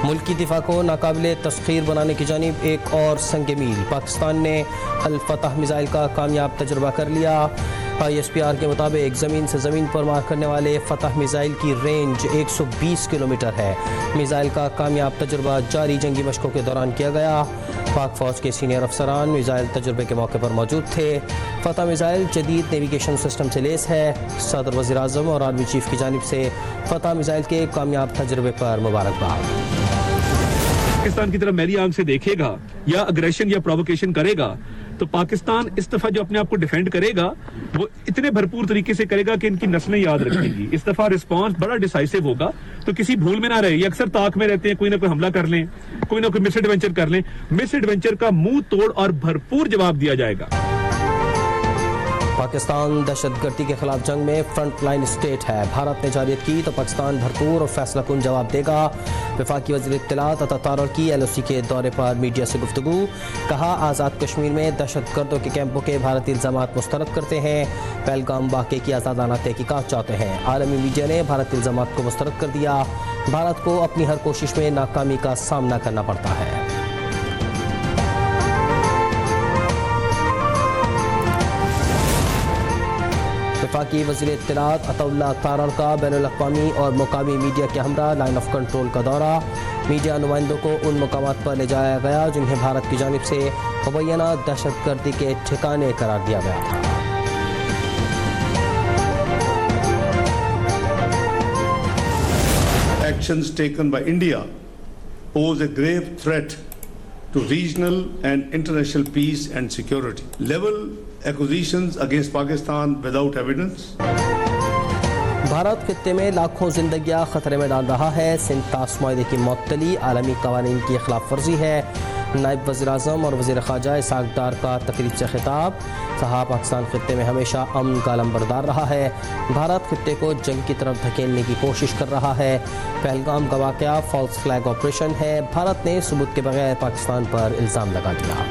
ملک کی دفاع کو ناقابل تسخیر بنانے کی جانب ایک اور سنگ میل، پاکستان نے الفتح میزائل کا کامیاب تجربہ کر لیا۔ ISPR کے مطابق زمین سے زمین پر مار کرنے والے فتح میزائل کی رینج 120 کلومیٹر ہے۔ میزائل کا کامیاب تجربہ جاری جنگی مشقوں کے دوران کیا گیا۔ پاک فوج کے سینئر افسران میزائل تجربے کے موقع پر موجود تھے۔ فتح میزائل جدید نیویگیشن سسٹم سے لیس ہے۔ صدر وزیر اعظم اور آرمی چیف کی جانب سے فتح میزائل کے کامیاب تجربے پر مبارکباد۔ پاکستان کی طرف میری آنکھ سے دیکھے گا یا اگریشن یا پرووکیشن کرے گا تو پاکستان اس دفعہ جو اپنے آپ کو ڈیفینڈ کرے گا وہ اتنے بھرپور طریقے سے کرے گا کہ ان کی نسلیں یاد رکھیں گی۔ اس دفعہ رسپانس بڑا ڈیسائسو ہوگا، تو کسی بھول میں نہ رہے۔ یہ اکثر طاق میں رہتے ہیں، کوئی نہ کوئی حملہ کر لیں، کوئی نہ کوئی مس ایڈونچر کر لیں۔ مس ایڈونچر کا منہ توڑ اور بھرپور جواب دیا جائے گا۔ پاکستان دہشت گردی کے خلاف جنگ میں فرنٹ لائن اسٹیٹ ہے۔ بھارت نے جارحیت کی تو پاکستان بھرپور اور فیصلہ کن جواب دے گا۔ وفاقی وزیر اطلاعات عطا تارڑ کی LOC کے دورے پر میڈیا سے گفتگو، کہا آزاد کشمیر میں دہشت گردوں کے کیمپوں کے بھارتی الزامات مسترد کرتے ہیں، پہلگام واقعے کی آزادانہ تحقیقات چاہتے ہیں۔ عالمی میڈیا نے بھارتی الزامات کو مسترد کر دیا۔ بھارت کو اپنی ہر کوشش میں ناکامی کا سامنا کرنا پڑتا ہے۔ وفاقی وزیر اطلاعات عطا اللہ تارڑ کا بین الاقوامی اور مقامی میڈیا کے ہمراہ لائن آف کنٹرول کا دورہ۔ میڈیا نمائندوں کو ان مقامات پر لے جایا گیا جنہیں بھارت کی جانب سے مبینہ دہشت گردی کے ٹھکانے قرار دیا گیا تھا۔ Actions taken by India pose a grave threat to regional and international peace and security. Level accusations against Pakistan without evidence. Bharat خطے میں لاکھوں زندگیاں خطرے میں ڈال رہا ہے۔ سندھ طاس معاہدے کی معطلی عالمی قوانین کی خلاف ورزی ہے۔ نائب وزیر اعظم اور وزیر خارجہ اسحاق ڈار کا تقریب سے خطاب، کہا پاکستان خطے میں ہمیشہ امن کا علمبردار رہا ہے، بھارت خطے کو جنگ کی طرف دھکیلنے کی کوشش کر رہا ہے۔ پہلگام کا واقعہ فالس فلیگ آپریشن ہے، بھارت نے ثبوت کے بغیر پاکستان پر الزام لگا دیا۔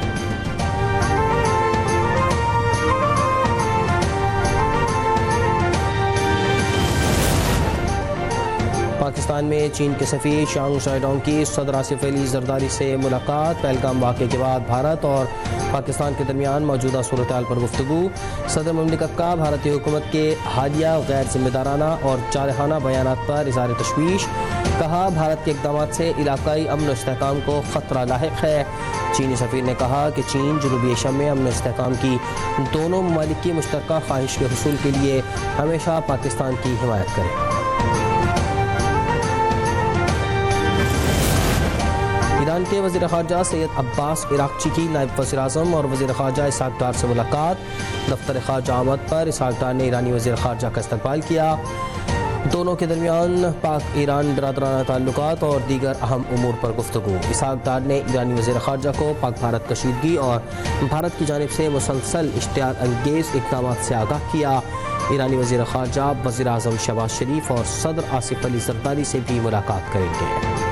پاکستان میں چین کے سفیر شانگ شائیڈونگ کی صدر آصف علی زرداری سے ملاقات، پہلگام واقعے کے بعد بھارت اور پاکستان کے درمیان موجودہ صورتحال پر گفتگو۔ صدر مملکت کا بھارتی حکومت کے حالیہ غیر ذمہ دارانہ اور جارحانہ بیانات پر اظہار تشویش، کہا بھارت کے اقدامات سے علاقائی امن و استحکام کو خطرہ لاحق ہے۔ چینی سفیر نے کہا کہ چین جنوبی ایشیا میں امن و استحکام کی دونوں ممالک کی مشترکہ خواہش کے حصول کے لیے ہمیشہ پاکستان کی حمایت کرے۔ ایران کے وزیر خارجہ سید عباس عراقچی کی نائب وزیر اعظم اور وزیر خارجہ اسحاق ڈار سے ملاقات، دفتر خارجہ آمد پر اسحاق ڈار نے ایرانی وزیر خارجہ کا استقبال کیا۔ دونوں کے درمیان پاک ایران برادرانہ تعلقات اور دیگر اہم امور پر گفتگو۔ اسحاق ڈار نے ایرانی وزیر خارجہ کو پاک بھارت کشیدگی اور بھارت کی جانب سے مسلسل اشتعال انگیز اقدامات سے آگاہ کیا۔ ایرانی وزیر خارجہ وزیر اعظم شہباز شریف اور صدر آصف علی زرداری سے بھی ملاقات کریں گے۔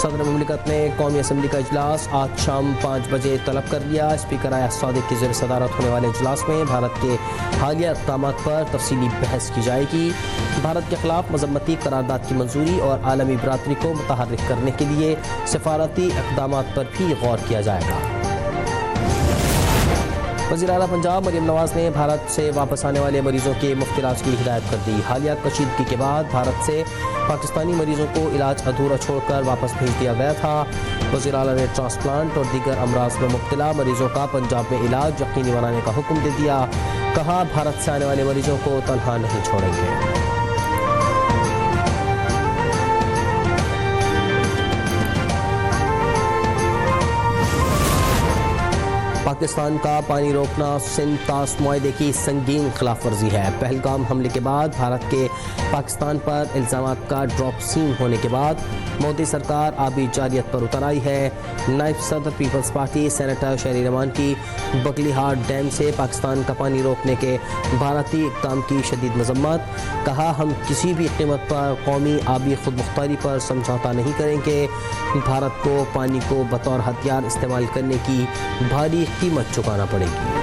صدر مملکت نے قومی اسمبلی کا اجلاس آج شام 5 بجے طلب کر لیا۔ اسپیکر ایاز صادق کی زیر صدارت ہونے والے اجلاس میں بھارت کے حالیہ اقدامات پر تفصیلی بحث کی جائے گی۔ بھارت کے خلاف مذمتی قرارداد کی منظوری اور عالمی برادری کو متحرک کرنے کے لیے سفارتی اقدامات پر بھی غور کیا جائے گا۔ وزیر اعلیٰ پنجاب مریم نواز نے بھارت سے واپس آنے والے مریضوں کے مفت علاج کی ہدایت کر دی۔ حالیہ کشیدگی کے بعد بھارت سے پاکستانی مریضوں کو علاج ادھورا چھوڑ کر واپس بھیج دیا گیا تھا۔ وزیر اعلیٰ نے ٹرانسپلانٹ اور دیگر امراض میں مبتلا مریضوں کا پنجاب میں علاج یقینی بنانے کا حکم دے دیا، کہا بھارت سے آنے والے مریضوں کو تنہا نہیں چھوڑیں گے۔ پاکستان کا پانی روکنا سندھ طاس معاہدے کی سنگین خلاف ورزی ہے۔ پہلگام حملے کے بعد بھارت کے پاکستان پر الزامات کا ڈراپ سین ہونے کے بعد مودی سرکار آبی جارحیت پر اتر آئی ہے۔ نائب صدر پیپلز پارٹی سینیٹر شہری رحمان کی بگلی ہارٹ ڈیم سے پاکستان کا پانی روکنے کے بھارتی اقدام کی شدید مذمت، کہا ہم کسی بھی قیمت پر قومی آبی خود مختاری پر سمجھوتہ نہیں کریں گے، بھارت کو پانی کو بطور ہتھیار استعمال کرنے کی بھاری قیمت چکانا پڑے گی۔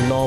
9